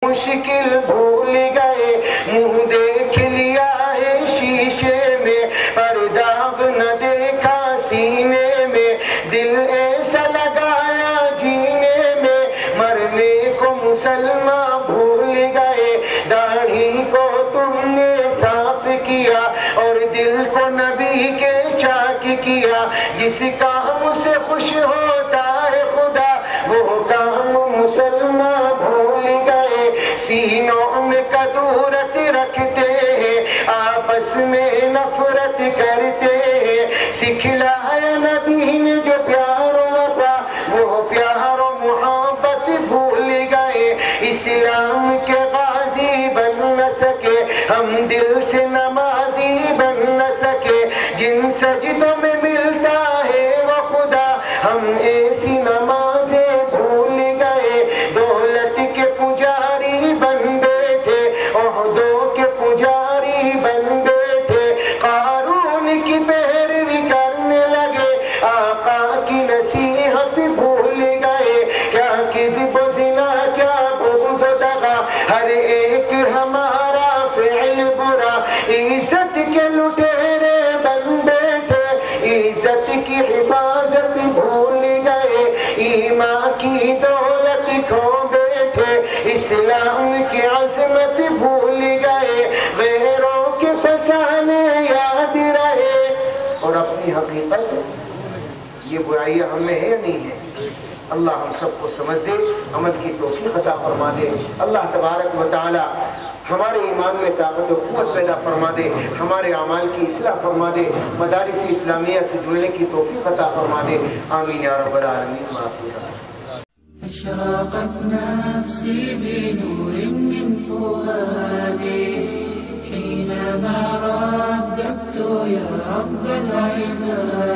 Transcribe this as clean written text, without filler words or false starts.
مشکل بھول گئے، منہ دیکھ لیا ہے شیشے میں، پر داغ نہ دیکھا سینے میں، دل ایسا لگایا جینے میں، مرنے کو مسلمان بھول گئے، داڑھی کو تم نے صاف کیا اور دل کو نبی کے چاک کیا، جس کام سے خوش ہوتا ہے خدا وہ کام مسلمان بھول گئے، سینوں میں کدورت رکھتے ہیں، آپس میں نفرت کرتے ہیں، سکھلایا نبی نے جو پیار و وفا وہ پیار و محبت بھول گئے، اسلام کے غازی بن نہ سکے، ہم دل سے نمازی بن نہ سکے، جن سجدوں میں ملتا ہے وہ خدا ہم ایسی نمازیں بھول گئے، دولت کے پجاری بن بیٹھے، عہدوں کے پجاری بن بیٹھے، قارون کی پیروی کرنے لگے، آقا کی نصیحت بھول گئے، کیا کذب و زنا کیا بغض و دغا، ہر ایک ہمارا فعل برا، عزت کے لٹیرے بن بیٹھے، عزت کی حفاظت بھول گئے، ایمان کی دولت کھو بیٹھے، اسلام کی عظمت بھول گئے، غیروں کے فسانے یاد رہے اور اپنی حقیقت یہ برائیاں ہم میں ہے یا نہیں ہے؟ اللہ ہم سب کو سمجھ دے، عمل کی توفیق عطا فرما دے، اللہ تبارک و تعالی ہمارے ایمان میں طاقت و قوت پیدا فرما دے، ہمارے اعمال کی اصلاح فرما دے، مدارس اسلامیہ سے جڑنے کی توفیق عطا فرما دے، آمین یا رب العالمین۔ أشرقت نفسي بنور من فؤادي حينما رددت يا رب العباد